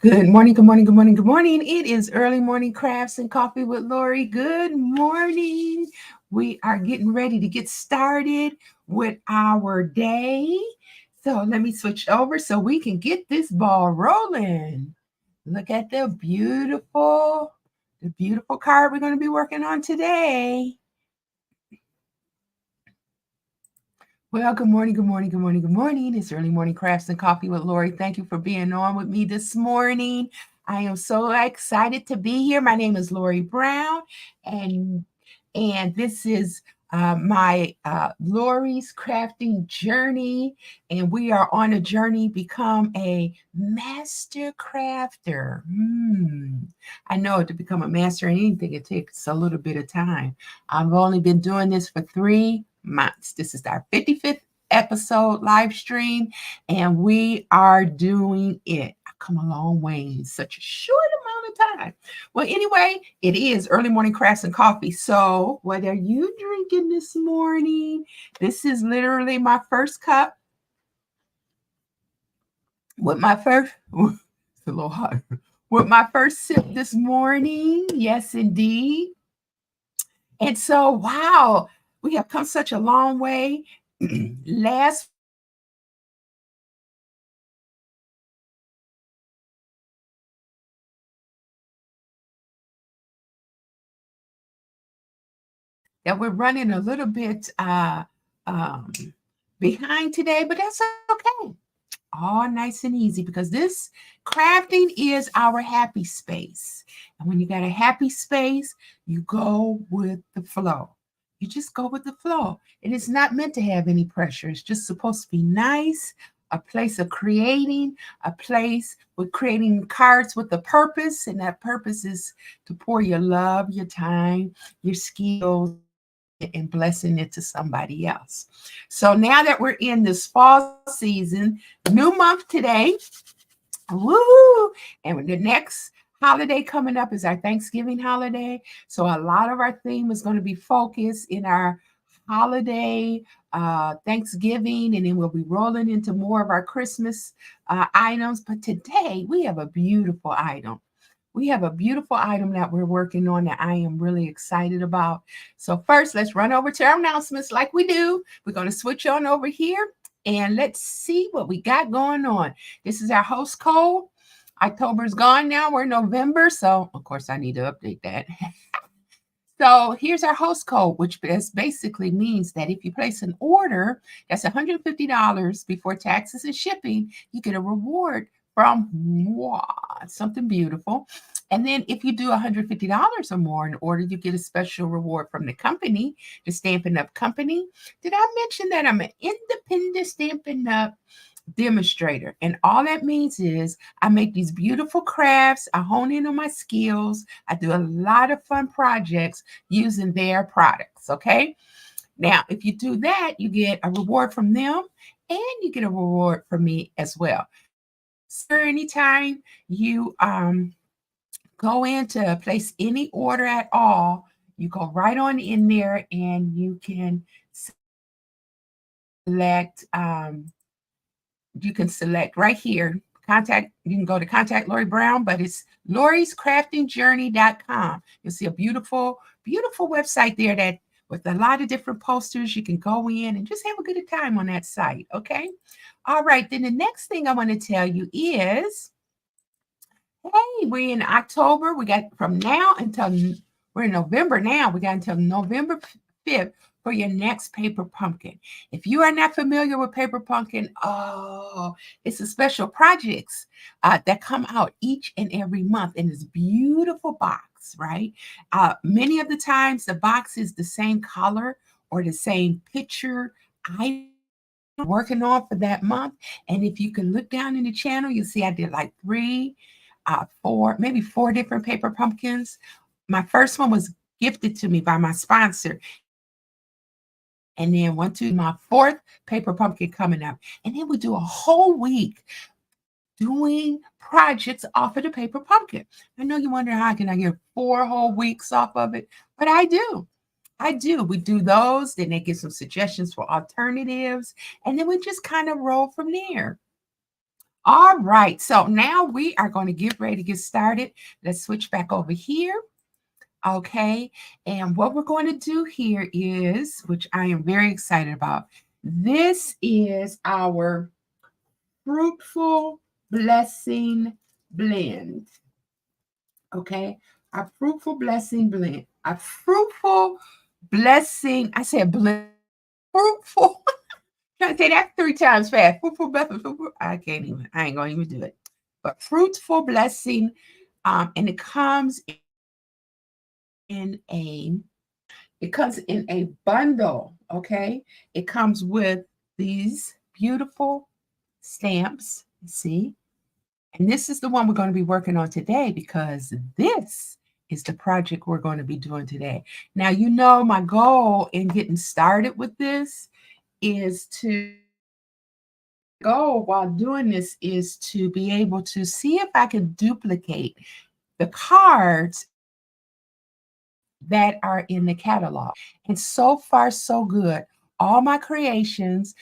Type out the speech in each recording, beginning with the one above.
Good morning, good morning, good morning, good morning. It is early morning crafts and coffee with Lori. Good morning. We are getting ready to get started with our day. So let me switch over so we can get this ball rolling. Look at the beautiful card we're going to be working on today. Well, good morning, good morning, good morning, good morning. It's early morning crafts and coffee with Lori. Thank you for being on with me this morning. I am so excited to be here. My name is Lori Brown, and this is my Lori's crafting journey, and we are on a journey to become a master crafter. I know to become a master in anything, it takes a little bit of time. I've only been doing this for 3 months. This is our 55th episode live stream, and we are doing it. I've come a long way in such a short amount of time. Well, anyway, it is early morning crafts and coffee. So, what are you drinking this morning? This is literally my first cup with my first, it's a little hot, with my first sip this morning. Yes, indeed. And so, wow, we have come such a long way. Last that we're running a little bit um, behind today, but that's okay. All nice and easy because this crafting is our happy space. And when you got a happy space, you go with the flow. You just go with the flow. And it's not meant to have any pressure. It's just supposed to be nice, a place of creating, a place with creating cards with a purpose. And that purpose is to pour your love, your time, your skills, and blessing it to somebody else. So now that we're in this fall season, new month today, woo! And the next holiday coming up is our Thanksgiving holiday. So a lot of our theme is going to be focused in our holiday Thanksgiving, and then we'll be rolling into more of our Christmas items. But today we have a beautiful item. We have a beautiful item that we're working on that I am really excited about. So first, let's run over to our announcements like we do. We're going to switch on over here and let's see what we got going on. This is our host code. October's gone now. We're in November. So, of course, I need to update that. So here's our host code, which basically means that if you place an order that's $150 before taxes and shipping, you get a reward from moi, something beautiful. And then if you do $150 or more in order, you get a special reward from the company, the Stampin' Up! Company. Did I mention that I'm an independent Stampin' Up! Demonstrator? And all that means is I make these beautiful crafts, I hone in on my skills, I do a lot of fun projects using their products. Okay. Now, if you do that, you get a reward from them and you get a reward from me as well. So anytime you go in to place any order at all, you go right on in there and you can select right here. You can go to contact Lori Brown, but it's loriescraftingjourney.com. You'll see a beautiful, beautiful website there that with a lot of different posters. You can go in and just have a good time on that site. Okay. All right. Then the next thing I want to tell you is, hey, we're in October. We got from now until we're in November now. We got until November 5th for your next paper pumpkin. If you are not familiar with paper pumpkin, oh, it's a special projects that come out each and every month in this beautiful box, right? Many of the times the box is the same color or the same picture item working on for that month. And if you can look down in the channel, you'll see I did like maybe four different paper pumpkins. My first one was gifted to me by my sponsor. And then one to my fourth paper pumpkin coming up. And then we do a whole week doing projects off of the paper pumpkin. I know you wonder how can I get 4 whole weeks off of it, but I do. I do. We do those, then they give some suggestions for alternatives, and then we just kind of roll from there. All right, so now we are going to get ready to get started. Let's switch back over here. Okay, and what we're going to do here is, which I am very excited about, this is our Fruitful Blessing Blend. Okay, our Fruitful Blessing Blend. A fruitful blessing, I said blend, fruitful. Trying to say that 3 times fast. Fruitful blessing, fruitful. I ain't gonna even do it. But fruitful blessing, and in a it comes in a bundle, okay? It comes with these beautiful stamps, see? And this is the one we're going to be working on today because this is the project we're going to be doing today. Now, you know, my goal in getting started with this is to go while doing this is to be able to see if I can duplicate the cards that are in the catalog. And so far, so good. All my creations,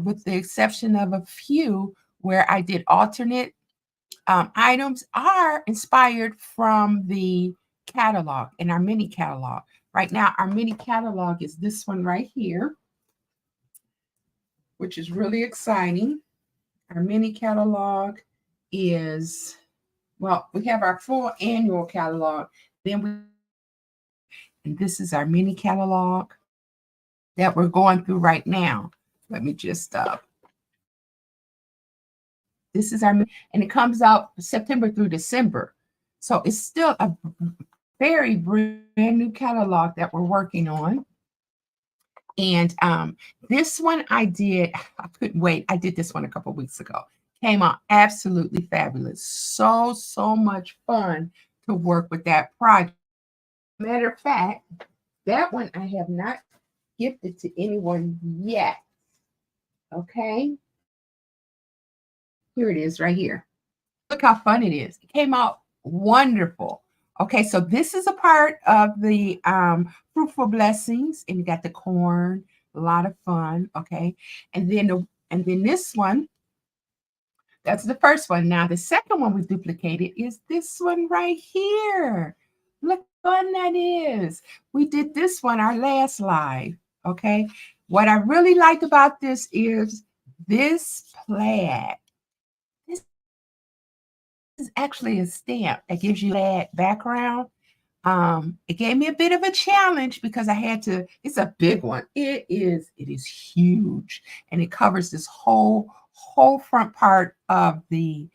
with the exception of a few where I did alternate items, are inspired from the catalog in our mini catalog. Right now, our mini catalog is this one right here, which is really exciting. Our mini catalog is, well, we have our full annual catalog. Then and this is our mini catalog that we're going through right now. Let me just this is our, and it comes out September through December. So it's still a very brand new catalog that we're working on. And this one I couldn't wait. I did this one a couple weeks ago. Came out absolutely fabulous. So, so much fun to work with that project. Matter of fact, that one I have not gifted to anyone yet. Okay. Here it is right here. Look how fun it is. It came out wonderful. Okay, so this is a part of the Fruitful Blessings, and you got the corn, a lot of fun. Okay, and then this one, that's the first one. Now the second one we duplicated is this one right here. Look how fun that is. We did this one our last live. Okay, what I really liked about this is this plaid. Is actually a stamp that gives you that background. It gave me a bit of a challenge because I had to, it's a big one. It is huge. And it covers this whole front part of the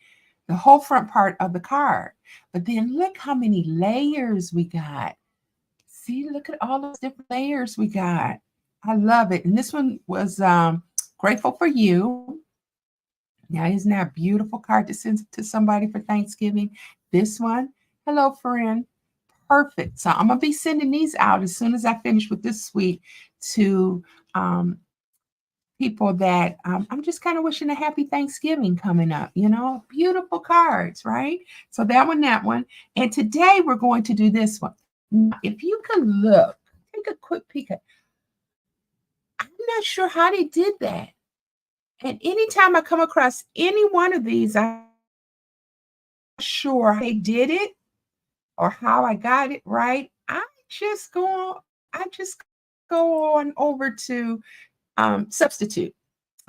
whole front part of the card. But then look how many layers we got. See, look at all those different layers we got. I love it. And this one was Grateful for You. Now, isn't that a beautiful card to send to somebody for Thanksgiving? This one, hello, friend. Perfect. So I'm going to be sending these out as soon as I finish with this week to people that I'm just kind of wishing a happy Thanksgiving coming up. You know, beautiful cards, right? So that one. And today we're going to do this one. Now, if you can look, take a quick peek at, I'm not sure how they did that. And anytime I come across any one of these, I'm not sure how they did it or how I got it right. I just go on over to substitute.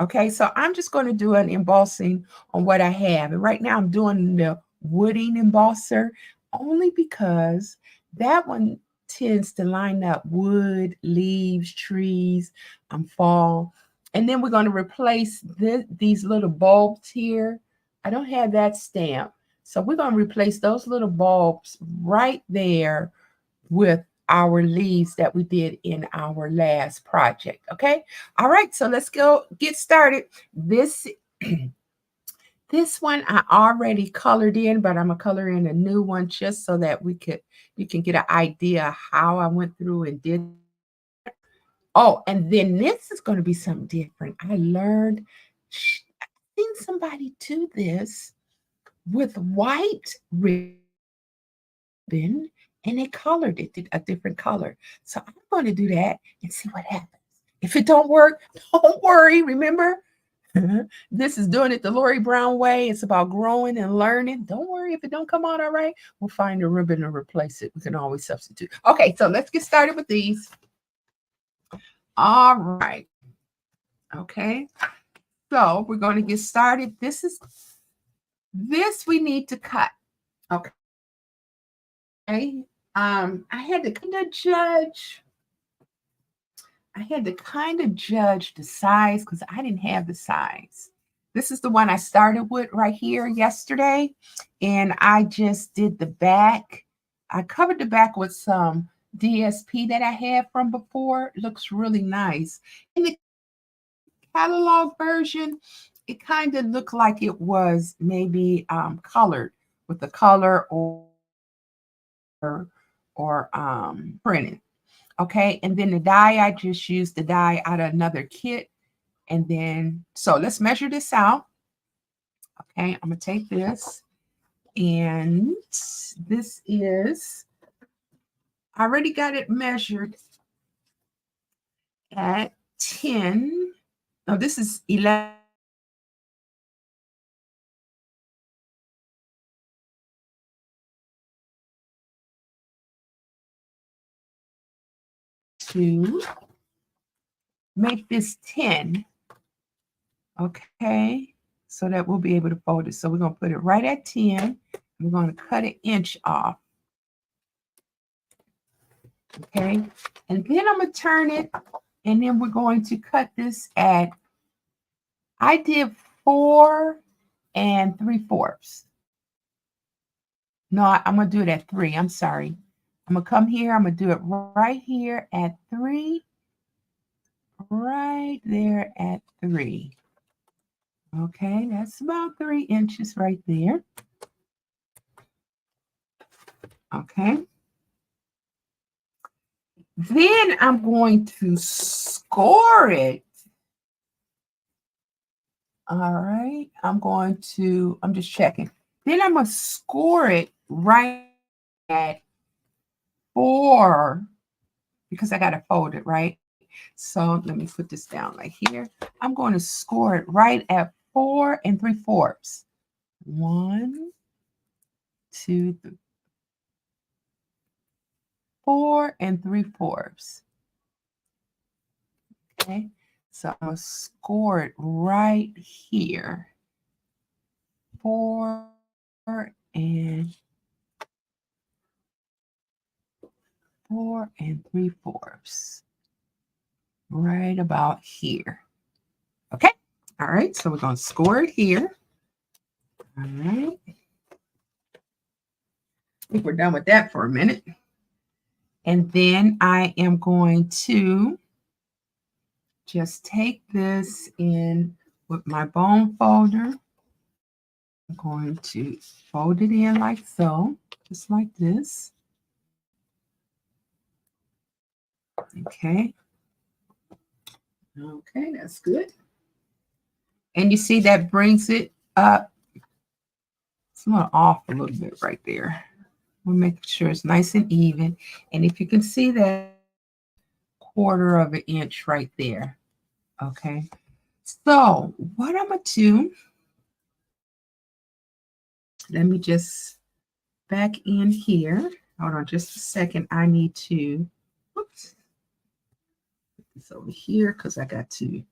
Okay, so I'm just going to do an embossing on what I have. And right now I'm doing the wooding embosser only because that one tends to line up wood, leaves, trees, fall. And then we're going to replace these little bulbs here. I don't have that stamp. So we're going to replace those little bulbs right there with our leaves that we did in our last project. Okay. All right. So let's go get started. This one I already colored in, but I'm gonna color in a new one just so that you can get an idea how I went through and did. Oh, and then this is going to be something different. I learned, I've seen somebody do this with white ribbon and they colored it a different color. So I'm going to do that and see what happens. If it don't work, don't worry. Remember, This is doing it the Lorrie Brown way. It's about growing and learning. Don't worry if it don't come out all right. We'll find a ribbon to replace it. We can always substitute. Okay, so let's get started with these. All right. Okay. So we're going to get started. This we need to cut. Okay. I had to kind of judge the size because I didn't have the size. This is the one I started with right here yesterday, and I just did the back. I covered the back with some DSP that I had from before. It looks really nice. In the catalog version, it kind of looked like it was maybe colored with the color or printed. Okay, and then the die, I just used the die out of another kit. And then, so let's measure this out. Okay, I'm gonna take this, and this is, I already got it measured at 10. No, this is 11. To make this 10. Okay, so that we'll be able to fold it. So we're going to put it right at 10. We're going to cut an inch off. Okay, and then I'm going to turn it, and then we're going to cut this at, I did 4 3/4. No, I'm going to do it at 3. I'm sorry. I'm going to come here. I'm going to do it right here at 3. Right there at 3. Okay, that's about 3 inches right there. Okay. Then I'm going to score it. All right. I'm just checking. Then I'm going to score it right at 4 because I got to fold it, right? So let me put this down right here. I'm going to score it right at 4 3/4. 1, 2, 3. 4 3/4. Okay, so I'm going to score it right here. 4 and 3/4. Right about here. Okay, all right, so we're going to score it here. All right. I think we're done with that for a minute. And then I am going to just take this in with my bone folder. I'm going to fold it in like so, just like this. Okay. Okay, that's good. And you see that brings it up. It's a little off a little bit right there. We'll make sure it's nice and even. And if you can see that 1/4 of an inch right there. Okay. So what I'm going to do, let me just back in here. Hold on just a second. I need to, oops, put this over here because I got to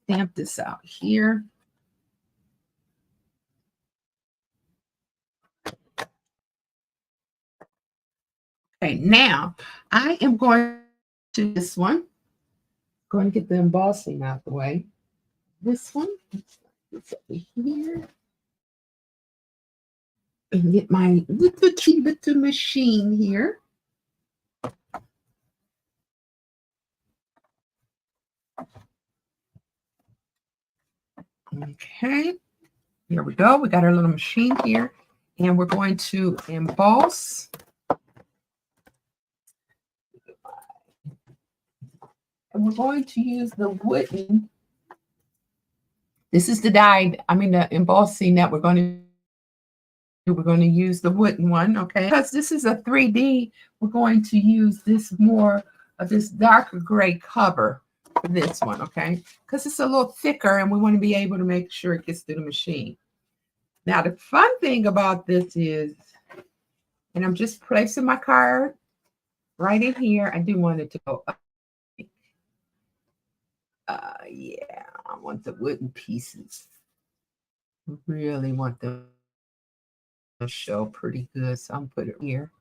stamp this out here. Okay, now I am going to this one. Going to get the embossing out the way. This one, it's over here. And get my little machine here. Okay, here we go. We got our little machine here, and we're going to emboss. And we're going to use the wooden. This is the die, the embossing that we're going to do. We're going to use the wooden one, okay? Because this is a 3D, we're going to use this more of this darker gray cover for this one, okay? Because it's a little thicker and we want to be able to make sure it gets through the machine. Now, the fun thing about this is, and I'm just placing my card right in here. I do want it to go up. Yeah, I want the wooden pieces. Really want them to show pretty good. So I'm put it here.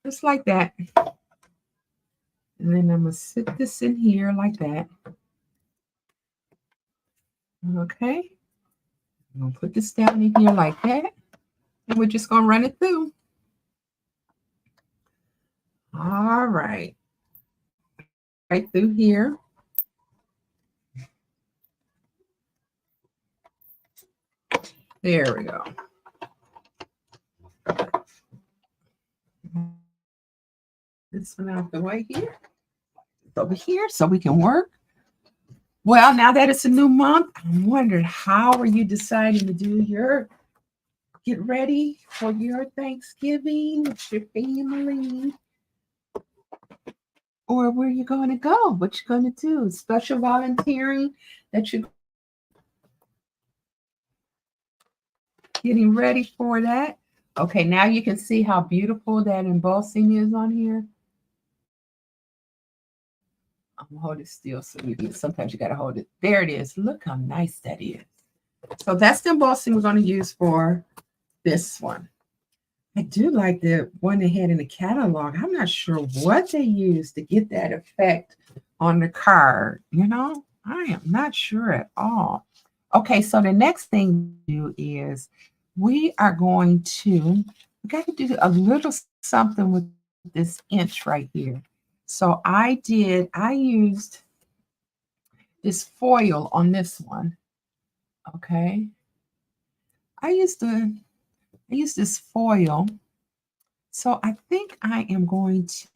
Just like that. And then I'm going to sit this in here like that. Okay. I'm going to put this down in here like that. And we're just going to run it through. All right. Right through here. There we go. This one out the way here. It's over here so we can work. Well, now that it's a new month, I'm wondering, how are you deciding to do your get ready for your Thanksgiving with your family? Or where you going to go? What you going to do? Special volunteering that you're getting ready for that? Okay, now you can see how beautiful that embossing is on here. I'm gonna hold it still so you can, sometimes you gotta hold it. There it is. Look how nice that is. So that's the embossing we're gonna use for this one. I do like the one they had in the catalog. I'm not sure what they used to get that effect on the card. You know, I am not sure at all. Okay, so the next thing to do is we got to do a little something with this inch right here. So I used this foil on this one. Okay. I used this foil. So I think I'm going to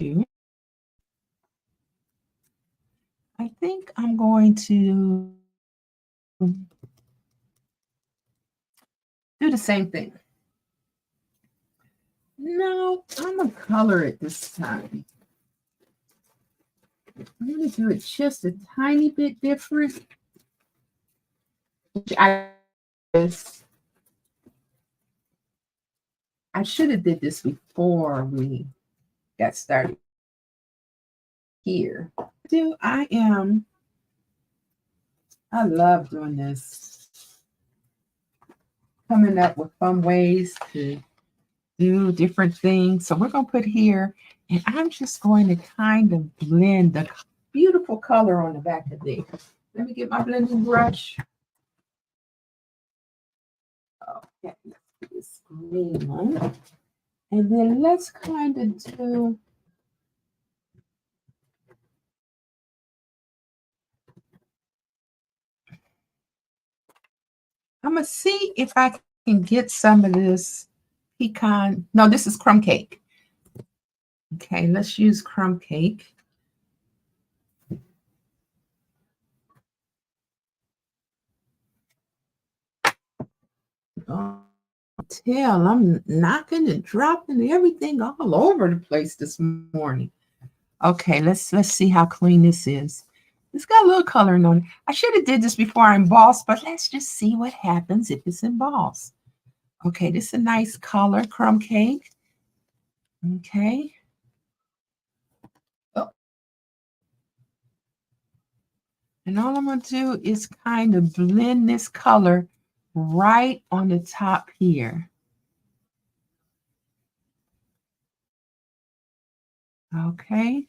do the same thing. No, I'm gonna color it this time. I'm gonna do it just a tiny bit different. I should have did this before we got started here. I love doing this. Coming up with fun ways to do different things. So we're going to put here, and I'm just going to kind of blend the beautiful color on the back of this. Let me get my blending brush. Okay, let's do this green one. And then let's kind of do I'm going to see if I can get some of this pecan. No, this is crumb cake. Okay, let's use crumb cake. Oh, tell I'm knocking and dropping everything all over the place this morning. Okay, let's see how clean this is. It's got a little coloring on it. I should have did this before I embossed, but let's just see what happens if it's embossed. Okay, this is a nice color, crumb cake. Okay. Oh. And all I'm going to do is kind of blend this color right on the top here. Okay.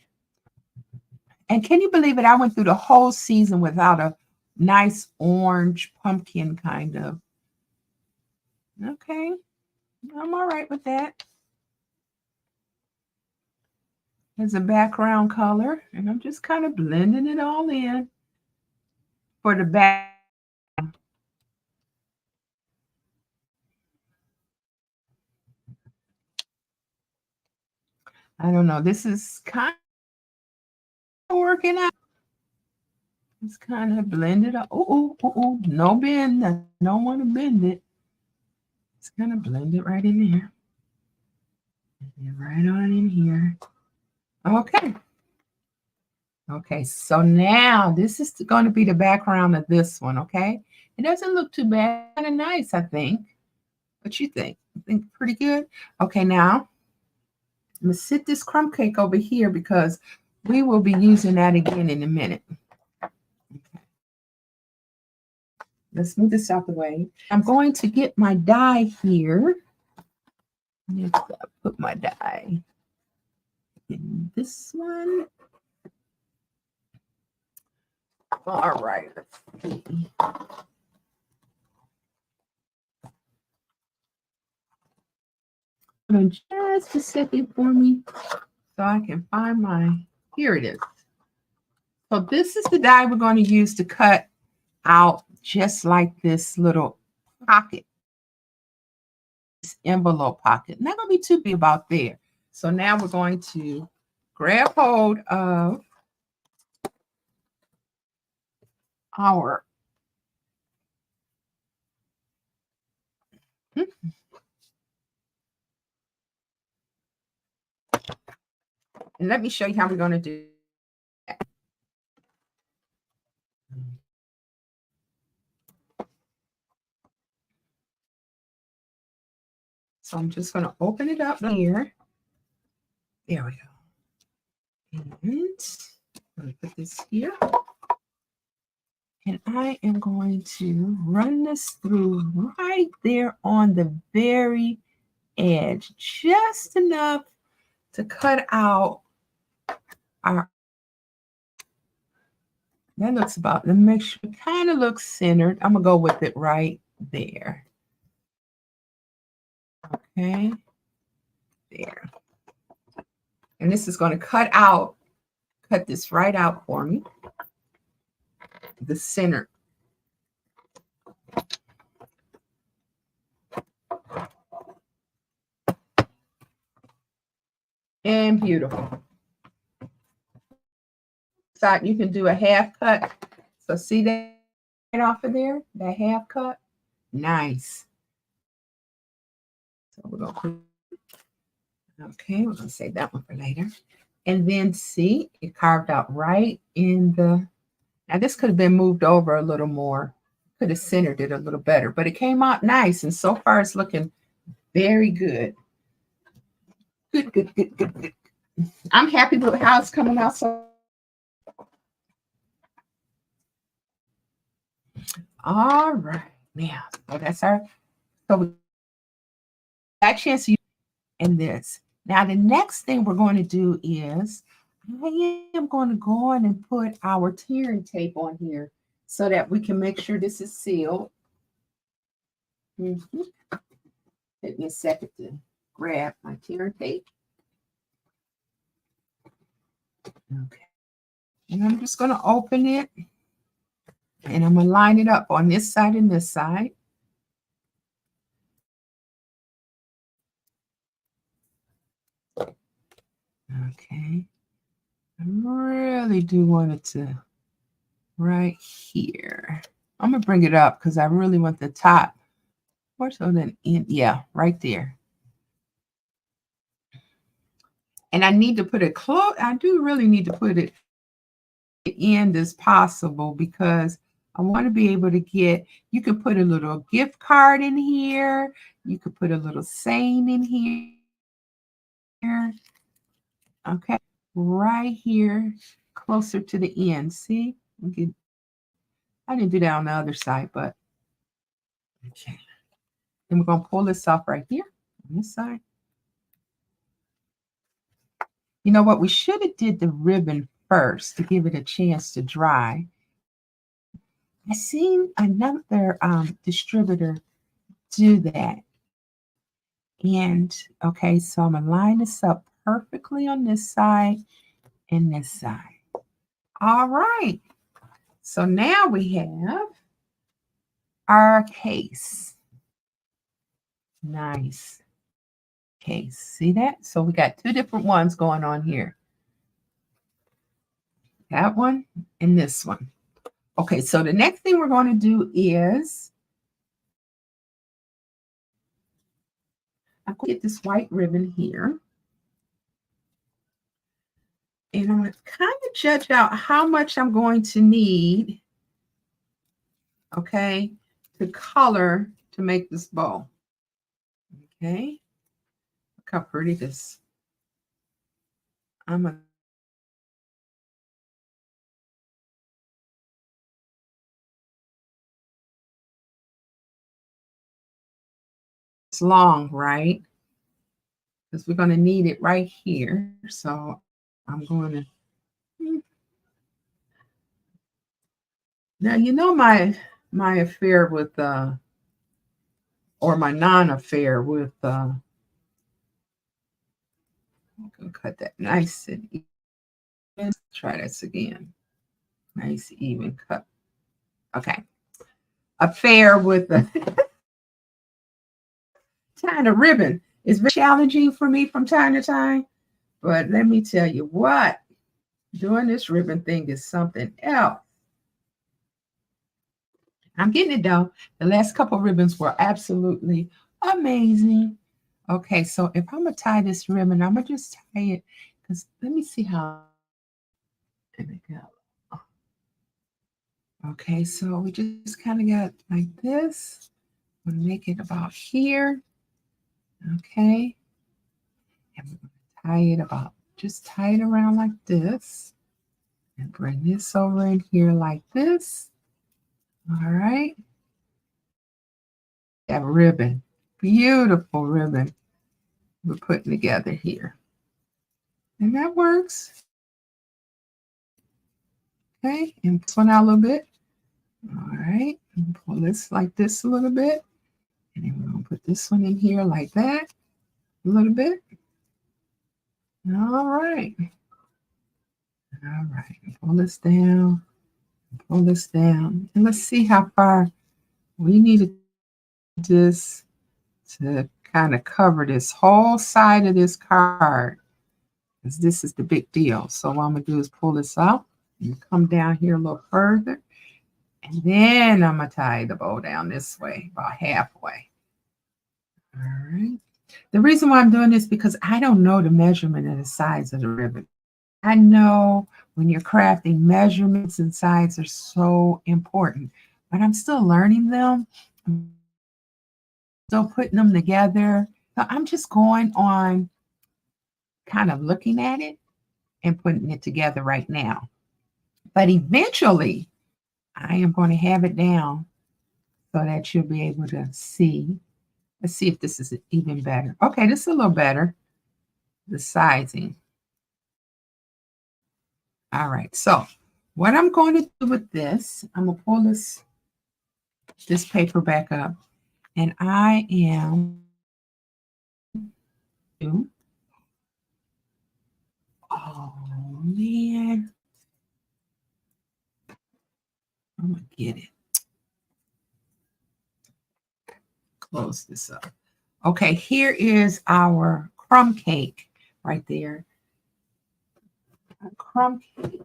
And can you believe it? I went through the whole season without a nice orange pumpkin kind of. Okay. I'm all right with that. As a background color, and I'm just kind of blending it all in for the back. I don't know. This is kind of working out. It's kind of blended up. Oh, no bend. I don't want to bend it. It's kind of blend it right in there. And right on in here. Okay. Okay, so now this is going to be the background of this one, okay? It doesn't look too bad. Kind of nice, I think. What you think? You think pretty good? Okay, now I'm going to sit this crumb cake over here because we will be using that again in a minute. Okay. Let's move this out the way. I'm going to get my die here. Let's put my die in this one. All right, let's see. Hold on just a second for me so I can find my, here it is. So this is the die we're going to use to cut out just like this little pocket, this envelope pocket. Not going to be too big about there. So now we're going to grab hold of our and let me show you how we're going to do that. So I'm just going to open it up here. There we go. And I'm going to put this here. And I am going to run this through right there on the very edge, just enough to cut out our, that looks about, let me make sure it kind of looks centered. I'm going to go with it right there. Okay, there. And this is going to cut this right out for me. The center. And beautiful. So you can do a half cut. So see that right off of there? That half cut? Nice. So we're going to okay, we're going to save that one for later. And then see, it carved out right in the, now this could have been moved over a little more. Could have centered it a little better, but it came out nice. And so far it's looking very good. Good, good, good, good, good. I'm happy with how it's coming out. So, all right, now, so that's our, so we got a chance to use in this. Now, the next thing we're going to do is I am going to go on and put our tearing tape on here so that we can make sure this is sealed. Take me a second to grab my tearing tape. Okay. And I'm just going to open it. And I'm going to line it up on this side and this side. Okay. I really do want it to right here. I'm going to bring it up because I really want the top more so than in. Yeah, right there. And I need to put it close. I do really need to put it end as possible because I want to be able to get, you can put a little gift card in here. You could put a little saying in here. Okay, right here, closer to the end. See, I didn't do that on the other side, but okay. And we're going to pull this off right here on this side. You know what? We should have did the ribbon first to give it a chance to dry. I seen another distributor do that. And okay, so I'm gonna line this up perfectly on this side and this side. All right. So now we have our case. Nice case. See that? So we got two different ones going on here. That one and this one. Okay, so the next thing we're going to do is I'm going to get this white ribbon here. And And I'm going to kind of judge out how much I'm going to need, okay, to color to make this bow. Okay. Look how pretty this. I'm going to it's long, right? Because we're going to need it right here. So I'm going to. Now, you know my affair with or my non-affair with I'm gonna cut that nice and even. Try this again. Nice even cut. Okay. Affair with the tying a ribbon is very challenging for me from time to time. But let me tell you what, doing this ribbon thing is something else. I'm getting it though. The last couple ribbons were absolutely amazing. Okay, so if I'm gonna tie this ribbon, I'm gonna just tie it because let me see how. There we go. Okay, so we just kind of got like this. We'll make it about here. Okay, and we're gonna tie it about. Just tie it around like this, and bring this over in here like this. All right. That ribbon, beautiful ribbon we're putting together here. And that works. Okay, and this one out a little bit. All right, and pull this like this a little bit. And then we're going to put this one in here like that a little bit. All right. All right, pull this down, pull this down. And let's see how far we need this to kind of cover this whole side of this card. Because this is the big deal. So what I'm going to do is pull this out and come down here a little further. And then I'm going to tie the bow down this way, about halfway. All right. The reason why I'm doing this is because I don't know the measurement of the sides of the ribbon. I know when you're crafting, measurements and sides are so important, but I'm still learning them. I'm still putting them together. So I'm just going on kind of looking at it and putting it together right now. But eventually, I am going to have it down so that you'll be able to see. Let's see if this is even better. Okay, this is a little better. The sizing. All right, so what I'm going to do with this, I'm going to pull this paper back up, and I am oh man, I'm going to get it. Close this up. Okay, here is our crumb cake right there. A crumb cake.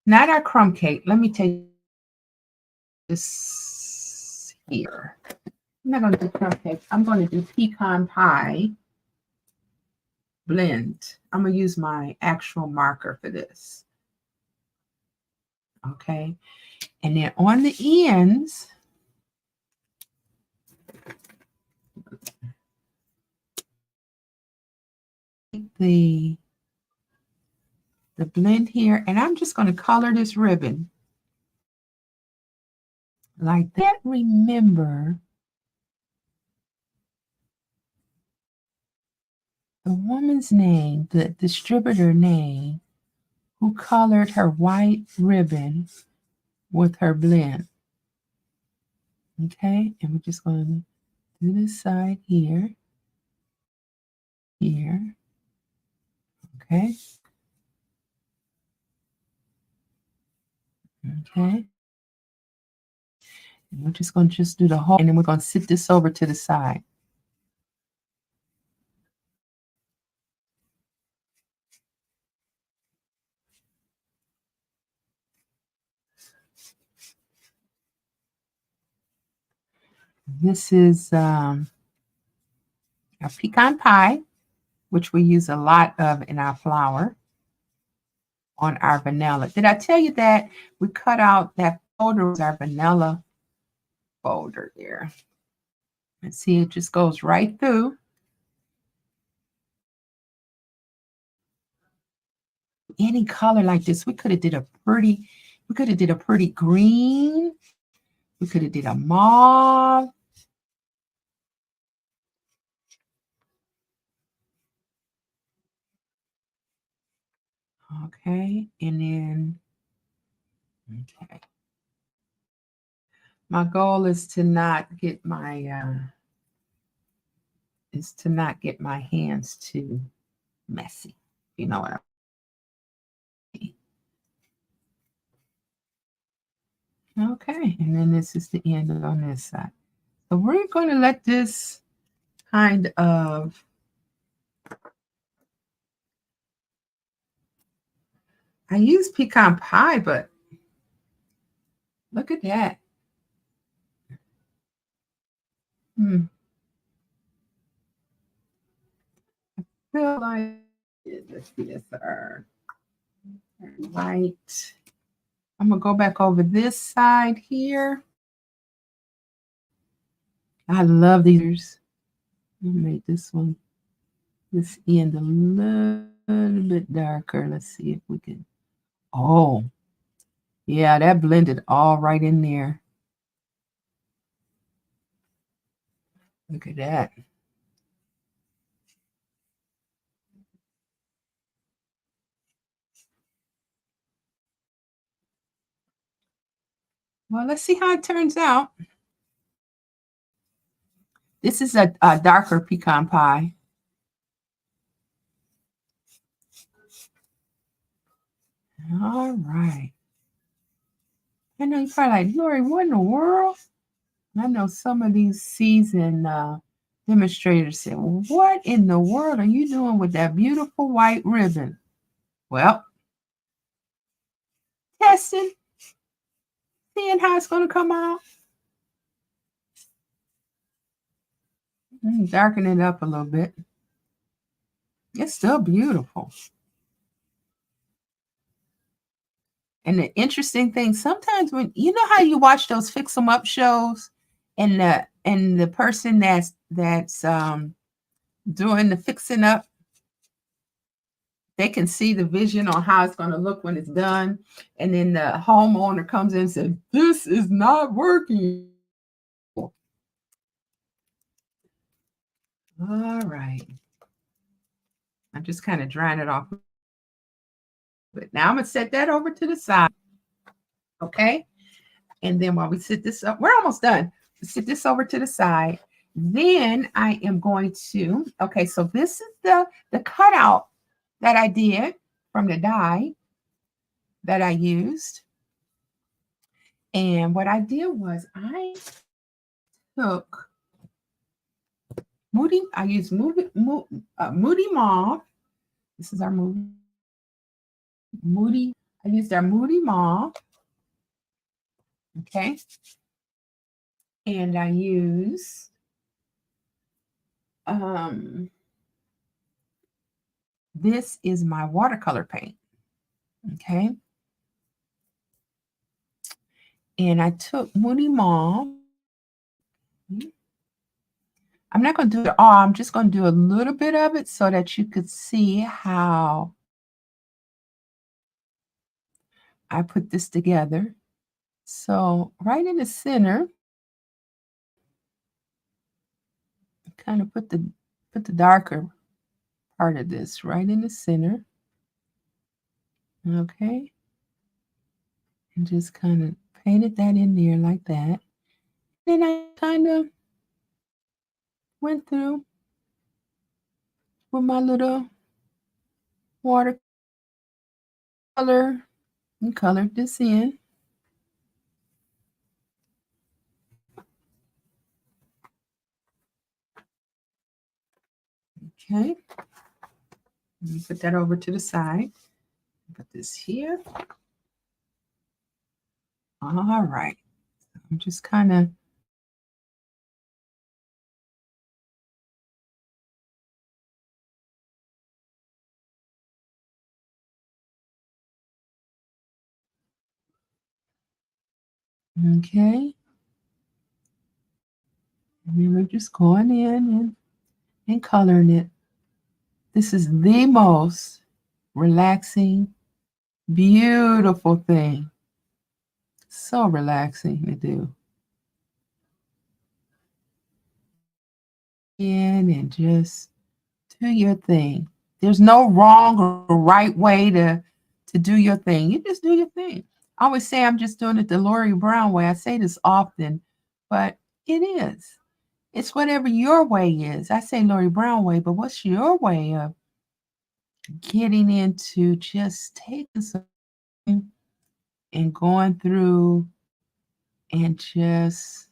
Not our crumb cake. Let me take this here. I'm not going to do crumb cake. I'm going to do pecan pie blend. I'm going to use my actual marker for this. Okay. And then on the ends, the blend here, and I'm just going to color this ribbon like that. Remember the woman's name, the distributor name, who colored her white ribbon with her blend. Okay, and we're just going to do this side here, here. Okay. Okay. And we're just going to do the whole, and then we're going to sit this over to the side. This is a pecan pie, which we use a lot of in our flour on our vanilla. Did I tell you that we cut out that folder with our vanilla folder there? And see, it just goes right through. Any color like this, we could have did a pretty green. We could have did a mauve. Okay, and then, okay. My goal is to not get my hands too messy. You know what I mean? Okay, and then this is the end on this side. So we're going to let this kind of, I use pecan pie, but look at that. I feel like, let's see this, right. I'm going to go back over this side here. I love these. Let me make this one, this end a little bit darker. Let's see if we can. Oh, yeah, that blended all right in there. Look at that. Well, let's see how it turns out. This is a darker pecan pie. All right. I know you're probably like, Lori, what in the world? I know some of these seasoned demonstrators said, well, what in the world are you doing with that beautiful white ribbon? Well, testing, seeing how it's going to come out. Darken it up a little bit. It's still beautiful. And the interesting thing, sometimes when you know how you watch those fix 'em up shows, and the person that's doing the fixing up, they can see the vision on how it's going to look when it's done, and then the homeowner comes in and says, "This is not working." All right, I'm just kind of drying it off. But now I'm gonna set that over to the side, okay? And then while we sit this up, we're almost done. Sit this over to the side. Then I am going to, okay, so this is the cutout that I did from the die that I used. And what I did was I took I used Moody Mauve. This is our Moody. I used our Moody Mauve. Okay. And I use this is my watercolor paint. Okay. And I took Moody Mauve. I'm not going to do it all. I'm just going to do a little bit of it so that you could see how I put this together. So right in the center, kind of put the darker part of this right in the center. Okay. And just kind of painted that in there like that. Then I kind of went through with my little watercolor and colored this in. Okay. Let me put that over to the side. Put this here. All right. I'm just kind of Okay. And then we're just going in and coloring it. This is the most relaxing, beautiful thing. So relaxing to do. In and just do your thing. There's no wrong or right way to do your thing. You just do your thing. I always say I'm just doing it the Lorrie Brown way. I say this often, but it is. It's whatever your way is. I say Lorrie Brown way, but what's your way of getting into just taking some and going through and just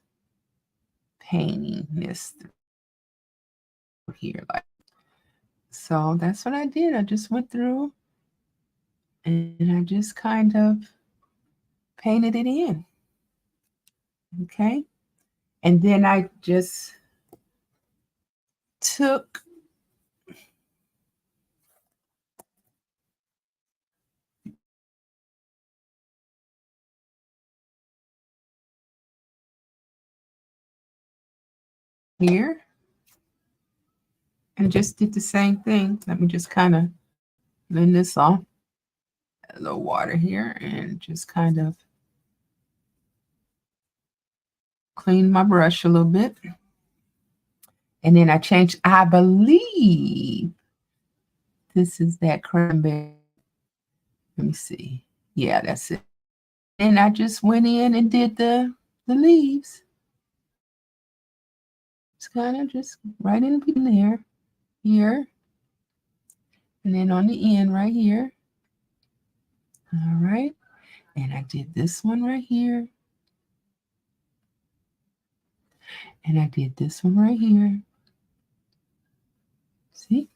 painting this through here? Like, so that's what I did. I just went through and I just kind of painted it in. Okay. And then I just took here and just did the same thing. Let me just kind of blend this off. A little water here and just kind of clean my brush a little bit. And then I changed, I believe this is that cranberry. Let me see. Yeah, that's it. And I just went in and did the leaves. It's kind of just right in there, here, and then on the end right here. All right. And I did this one right here. And I did this one right here. See?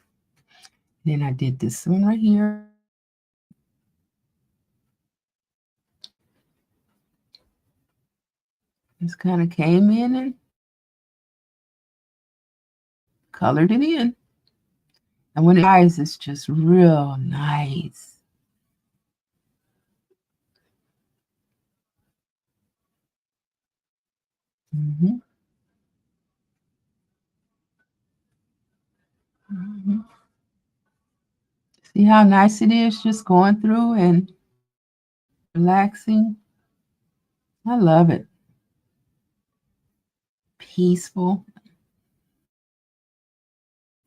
Then I did this one right here. Just kind of came in and colored it in. And when it dries, it's just real nice. Mm-hmm. Mm-hmm. See how nice it is just going through and relaxing? I love it. Peaceful.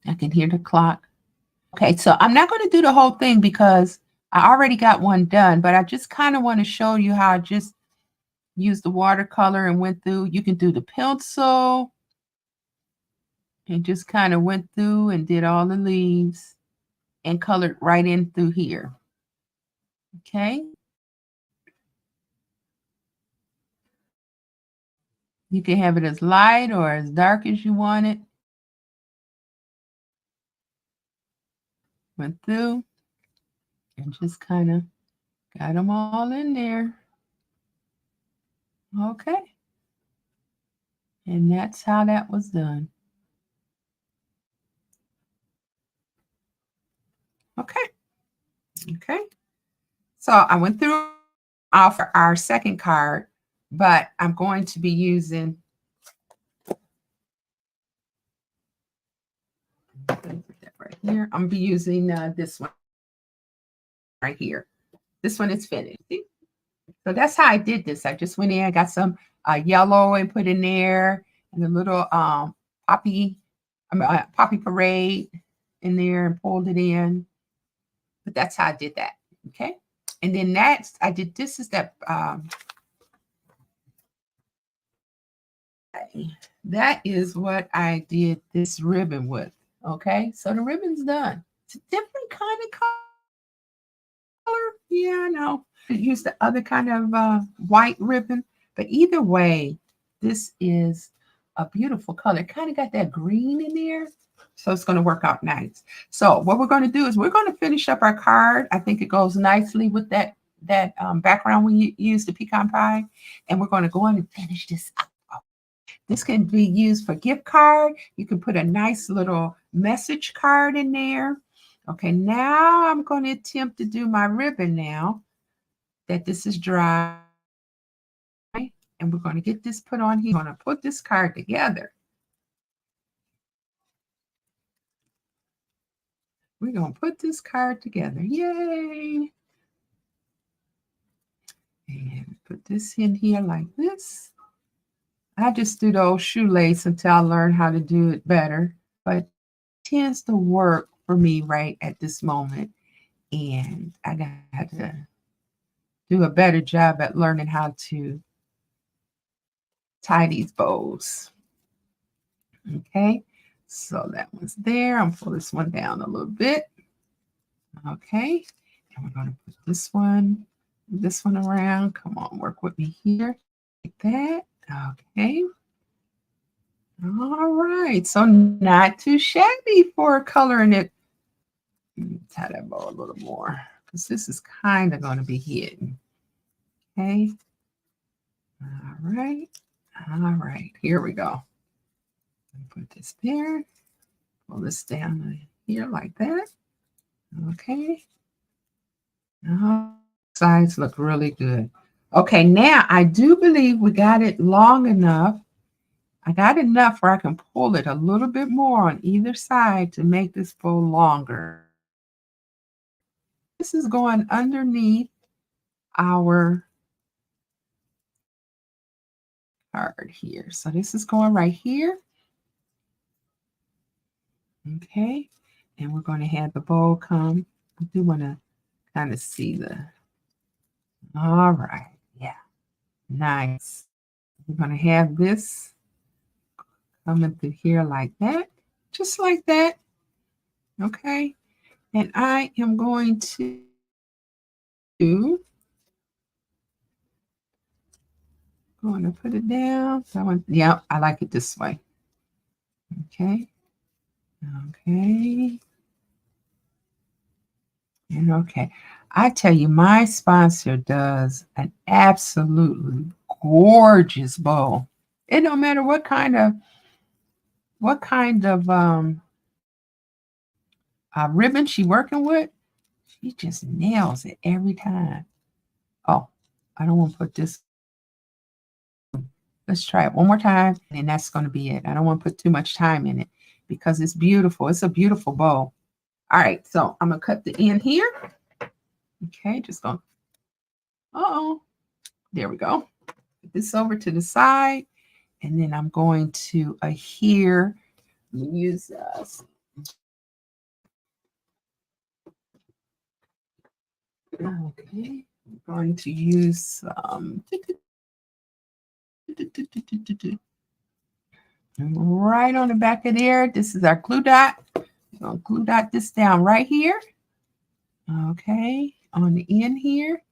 I can hear the clock. Okay, so I'm not going to do the whole thing because I already got one done, but I just kind of want to show you how I just used the watercolor and went through. You can do the pencil and just kind of went through and did all the leaves and colored right in through here. Okay. You can have it as light or as dark as you want it. Went through and just kind of got them all in there. Okay. And that's how that was done. Okay. Okay. So I went through for our second card, but I'm going to be using put that right here. I'm gonna be using this one right here. This one is finished. See? So that's how I did this. I just went in, I got some yellow and put in there, and a little poppy, poppy parade in there and pulled it in. But that's how I did that. Okay. And then next, I did this is that is what I did this ribbon with. Okay. So the ribbon's done. It's a different kind of color. Yeah, I know. Use the other kind of white ribbon. But either way, this is a beautiful color. Kind of got that green in there. So it's going to work out nice. So what we're going to do is we're going to finish up our card. I think it goes nicely with that background when you use the pecan pie. And we're going to go on and finish this up. This can be used for gift card. You can put a nice little message card in there. Okay, now I'm going to attempt to do my ribbon now that this is dry. And we're going to get this put on here. We're going to put this card together. We're going to put this card together. Yay! And put this in here like this. I just do the old shoelace until I learn how to do it better. But it tends to work for me right at this moment. And I got to do a better job at learning how to tie these bows. Okay, so that one's there. I'm pull this one down a little bit. Okay, and we're going to put this one around. Come on, work with me here. Like that. Okay. All right, so not too shabby for coloring it. Tie that bow a little more because this is kind of going to be hidden. Okay. All right. All right. Here we go. Put this there. Pull this down here like that. Okay. Sides look really good. Okay, now I do believe we got it long enough. I got enough where I can pull it a little bit more on either side to make this bow longer. This is going underneath our card here. So this is going right here. Okay, and we're going to have the bow come. I do want to kind of see the, all right, yeah, nice. We're going to have this coming through here like that, just like that. Okay, and I am going to put it down. So yeah, I like it this way. Okay. Okay. And okay. I tell you, my sponsor does an absolutely gorgeous bow. It don't matter what kind of ribbon she working with, she just nails it every time. Oh, I don't want to put this. Let's try it one more time, and that's going to be it. I don't want to put too much time in it because it's beautiful. It's a beautiful bow. All right, so I'm going to cut the end here. Okay, just going. Uh-oh. There we go. Put this over to the side, and then I'm going to here use okay. I'm going to use right on the back of there. This is our glue dot. I'm going to glue dot this down right here. Okay, on the end here.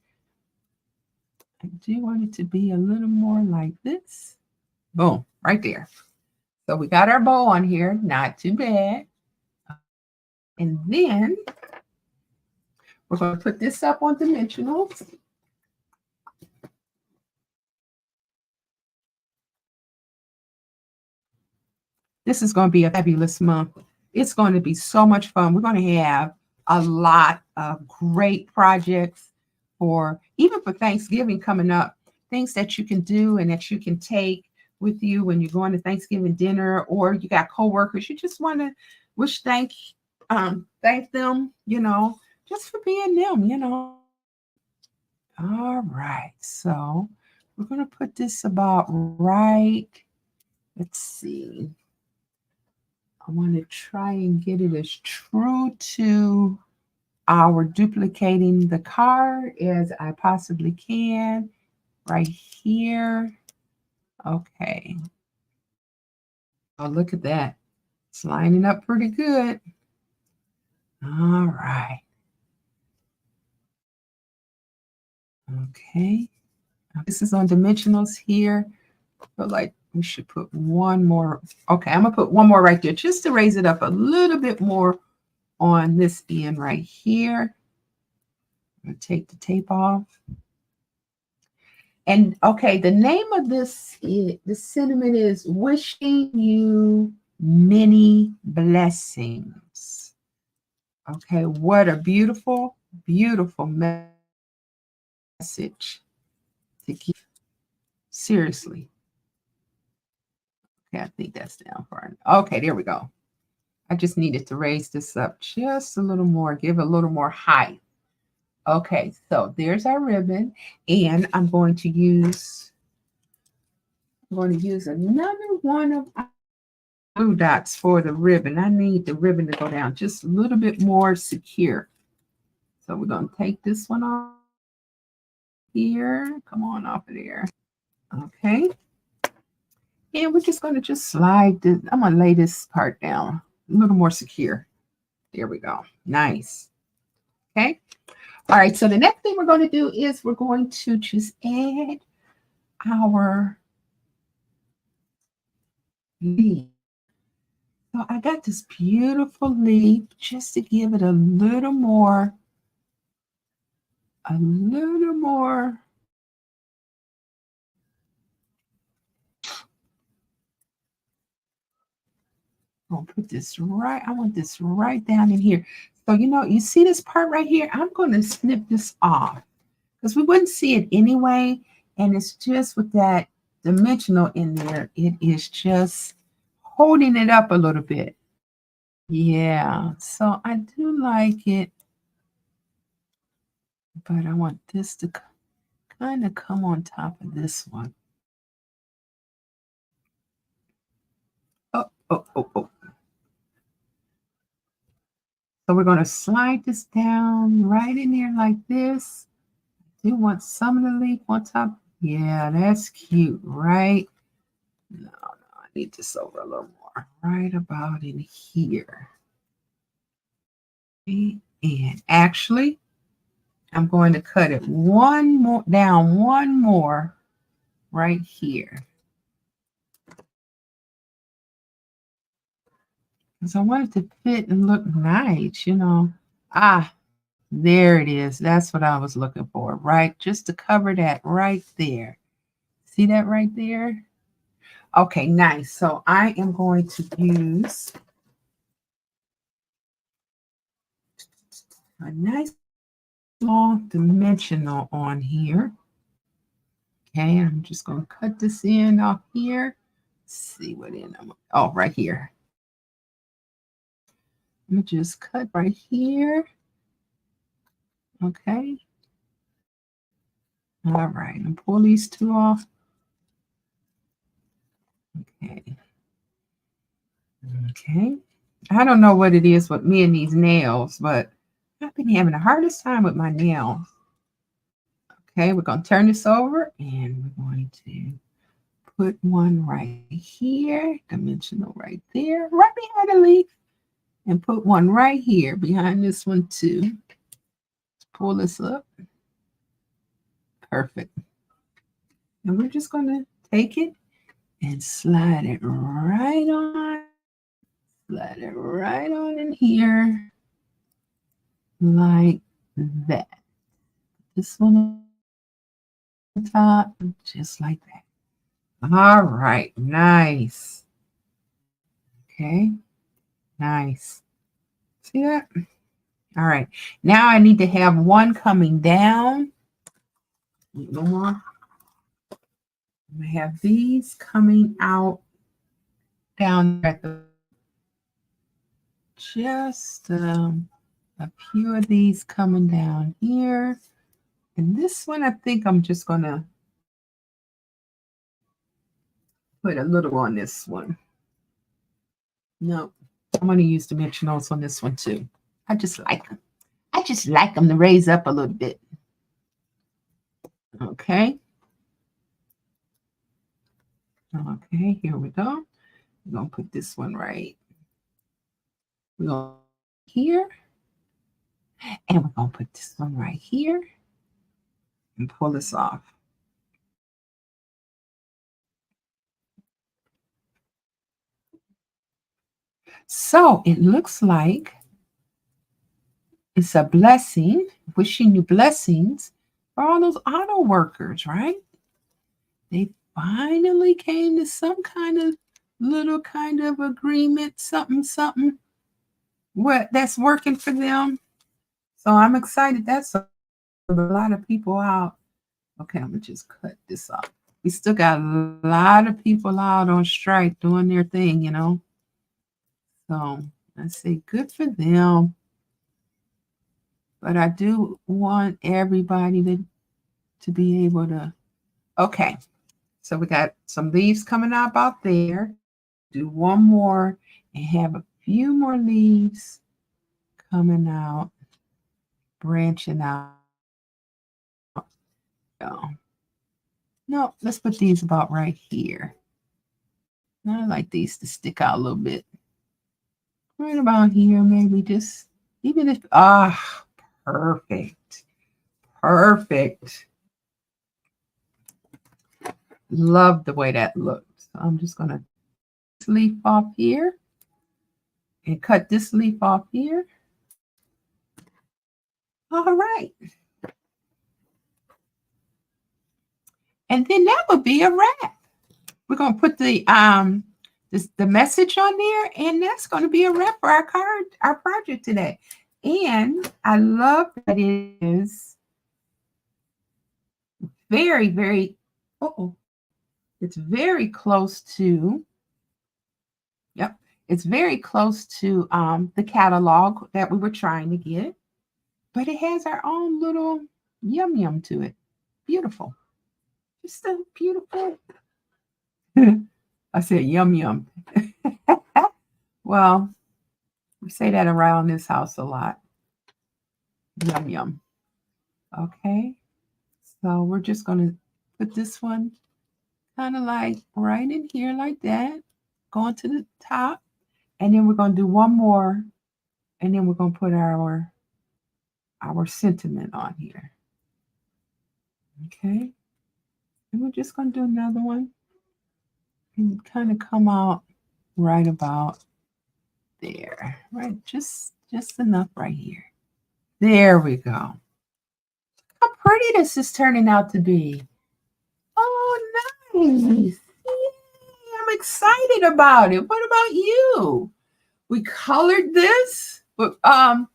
I do want it to be a little more like this. Boom, right there. So we got our bow on here, not too bad. And then we're going to put this up on dimensionals. This is going to be a fabulous month. It's going to be so much fun. We're going to have a lot of great projects even for Thanksgiving coming up, things that you can do and that you can take with you when you're going to Thanksgiving dinner, or you got coworkers. You just want to thank them, just for being them, All right, so we're going to put this about right. Let's see. I want to try and get it as true to our duplicating the card as I possibly can. Right here. Okay. Oh, look at that. It's lining up pretty good. All right. Okay. This is on dimensionals here. I feel like we should put one more. Okay, I'm going to put one more right there just to raise it up a little bit more on this end right here. I'm going to take the tape off. And okay, the name of the sentiment is wishing you many blessings. Okay, what a beautiful, beautiful message to give. Seriously. Okay, I think that's down far. Okay, there we go. I just needed to raise this up just a little more, give a little more height. Okay, so there's our ribbon, and I'm going to use another one of our glue dots for the ribbon. I need the ribbon to go down just a little bit more secure. So we're going to take this one off here. Come on off of there. Okay. And we're just going to just slide this. I'm going to lay this part down a little more secure. There we go. Nice. Okay. All right. So the next thing we're going to do is we're going to just add our leaf. So I got this beautiful leaf just to give it a little more. I'll put this right. I want this right down in here. So, you see this part right here? I'm going to snip this off because we wouldn't see it anyway. And it's just with that dimensional in there, it is just holding it up a little bit. Yeah, so I do like it, but I want this to kind of come on top of this one. Oh, oh, oh, oh. So we're going to slide this down right in there like this. Do you want some of the leaf on top? Yeah, that's cute, right? No, I need this over a little more. Right about in here. And actually, I'm going to cut it one more right here. Because I want it to fit and look nice, Ah, there it is. That's what I was looking for, right? Just to cover that right there. See that right there? Okay, nice. So I am going to use a nice long dimensional on here. Okay, I'm just going to cut this in off here. Let's see what end I'm. Oh, right here. Let me just cut right here. Okay. All right, and pull these two off. Okay. Okay. I don't know what it is with me and these nails, but I've been having the hardest time with my nails. Okay, we're going to turn this over and we're going to put one right here, dimensional right there, right behind the leaf, and put one right here behind this one too. Let's pull this up. Perfect. And we're just going to take it and slide it right on. Slide it right on in here like that. This one on top, just like that. All right, nice. Okay, nice. See that? All right, now I need to have one coming down. No more. I have these coming out down at the just a few of these coming down here. And this one, I think I'm just going to put a little on this one. No, I'm going to use dimensionals on this one too. I just like them. I just like them to raise up a little bit. Okay. Okay, here we go. We're going to put this one right. We're going here. And we're going to put this one right here. And pull this off. So it looks like it's a blessing, wishing you blessings for all those auto workers, right? They finally came to some kind of little kind of agreement, something, what that's working for them. So I'm excited. That's a lot of people out. Okay, I'm gonna just cut this off. We still got a lot of people out on strike doing their thing, you know. So I say good for them. But I do want everybody to be able to. Okay. So we got some leaves coming up out there. Do one more and have a few more leaves coming out, branching out. No, let's put these about right here. I like these to stick out a little bit. Right about here, maybe just, even if, perfect. Perfect. Love the way that looks. So I'm just going to leaf off here and cut this leaf off here. All right. And then that would be a wrap. We're going to put the message on there, and that's going to be a wrap for our project today. And I love that it is very, very, it's very close to, yep, it's very close to the catalog that we were trying to get, but it has our own little yum yum to it. Beautiful. Just so beautiful. I said yum yum. Well, we say that around this house a lot. Yum yum. Okay. So we're just going to put this one kind of like right in here like that, going to the top. And then we're going to do one more. And then we're going to put our sentiment on here. Okay. And we're just going to do another one and kind of come out right about there. Right. Just enough right here. There we go. How pretty this is turning out to be. Oh, nice. Yay, I'm excited about it. What about you? We colored this, but and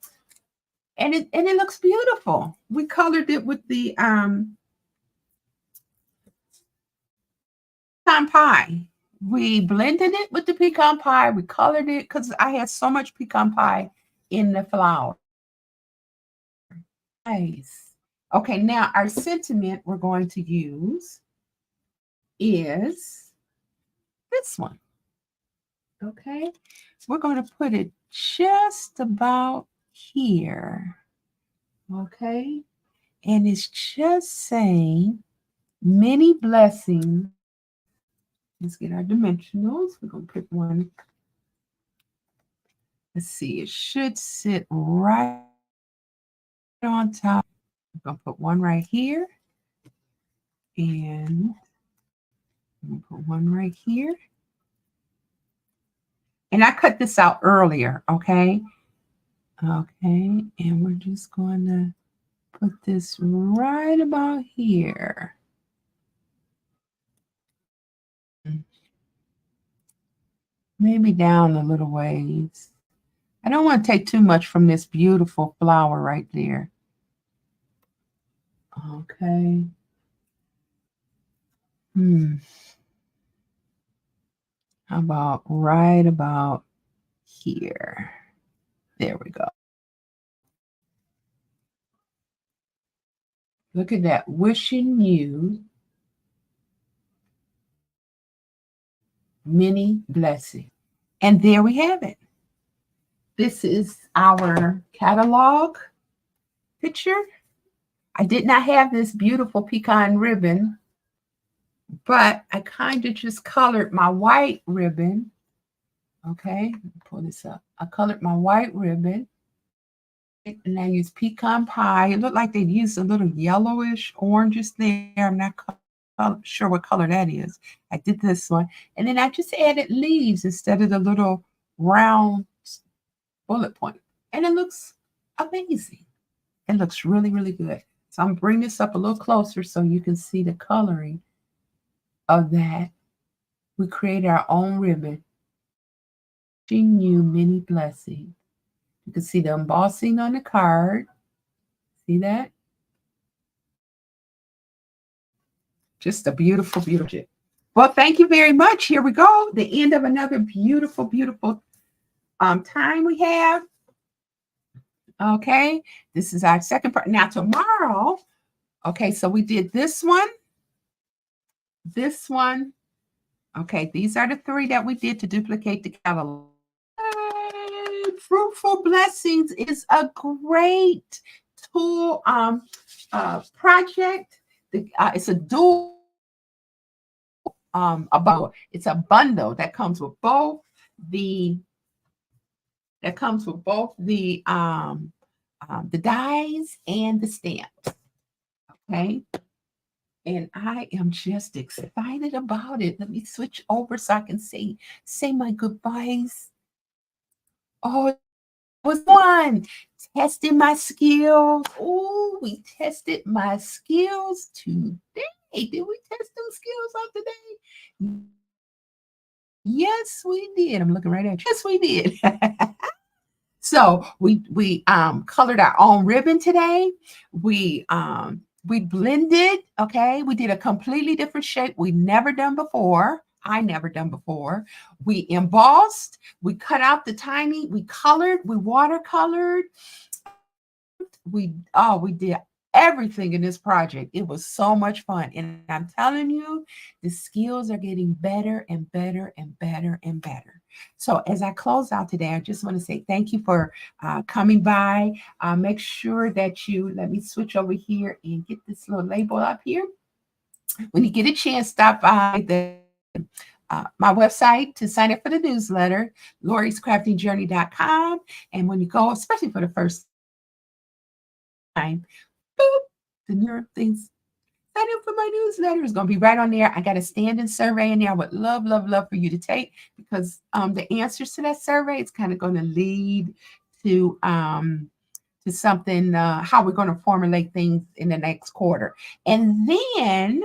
it looks beautiful. We colored it with the pecan pie. We blended it with the pecan pie. We colored it because I had so much pecan pie in the flour. Nice. Okay, now our sentiment we're going to use is this one. Okay, we're going to put it just about here. Okay, and it's just saying many blessings. Let's get our dimensionals. We're going to put one. Let's see, it should sit right on top. I'm going to put one right here. And I'm going to put one right here. And I cut this out earlier, okay? Okay, and we're just going to put this right about here. Maybe down a little ways. I don't want to take too much from this beautiful flower right there. Okay. How about right about here? There we go. Look at that. Wishing you many blessings. And there we have it. This is our catalog picture. I did not have this beautiful pecan ribbon, but I kind of just colored my white ribbon. Okay, pull this up. I colored my white ribbon. And I used pecan pie. It looked like they used a little yellowish, orangish there. I'm not sure what color that is. I did this one. And then I just added leaves instead of the little round bullet point. And it looks amazing. It looks really, really good. So I'm bringing this up a little closer so you can see the coloring of that. We created our own ribbon. Wishing you many blessings. You can see the embossing on the card. See that? Just a beautiful, beautiful. Well, thank you very much. Here we go. The end of another beautiful, beautiful time we have. Okay. This is our second part. Now tomorrow, okay, so we did this one, this one. Okay, these are the three that we did to duplicate the catalog. Fruitful Blessings is a great tool project. It's a dual a bundle. It's a bundle that comes with both the dies and the stamps. Okay. And I am just excited about it. Let me switch over so I can say my goodbyes. Oh, it was fun. Testing my skills. Oh, we tested my skills today. Did we test those skills out today? Yes, we did. I'm looking right at you. Yes, we did. So we colored our own ribbon today. We blended, okay? We did a completely different shape we never done before. I never done before. We embossed, we cut out the tiny, we colored, we watercolored. We did everything in this project. It was so much fun. And I'm telling you, the skills are getting better and better and better and better. So as I close out today, I just want to say thank you for coming by. Make sure that let me switch over here and get this little label up here. When you get a chance, stop by my website to sign up for the newsletter, lorriescraftingjourney.com. And when you go, especially for the first time, boop, the new things. Sign up for my newsletter. It's going to be right on there. I got a standing survey in there. I would love, love, love for you to take, because the answers to that survey is kind of going to lead to something, how we're going to formulate things in the next quarter. And then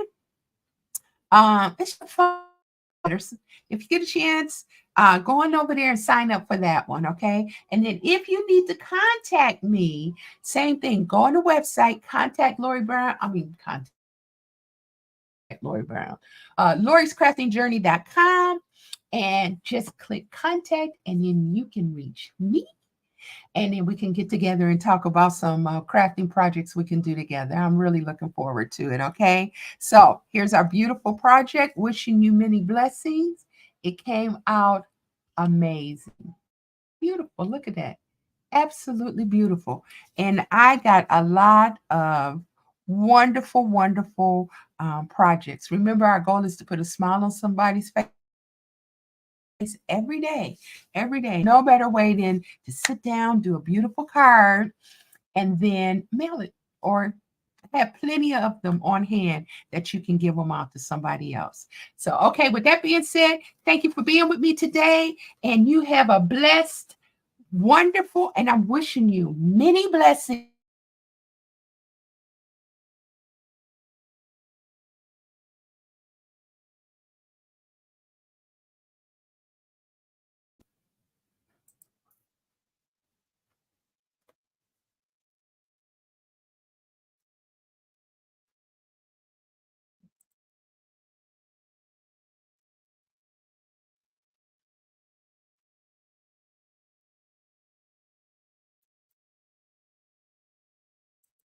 it's fun. If you get a chance, go on over there and sign up for that one, okay? And then if you need to contact me, same thing. Go on the website, contact Lorrie Brown. Contact Lorrie Brown. LorriesCraftingJourney.com, and just click contact, and then you can reach me. And then we can get together and talk about some crafting projects we can do together. I'm really looking forward to it, okay? So here's our beautiful project. Wishing you many blessings. It came out amazing. Beautiful. Look at that. Absolutely beautiful. And I got a lot of wonderful, wonderful projects. Remember, our goal is to put a smile on somebody's face every day. No better way than to sit down, do a beautiful card, and then mail it, or have plenty of them on hand that you can give them out to somebody else. So, okay, with that being said, thank you for being with me today, and you have a blessed, wonderful, and I'm wishing you many blessings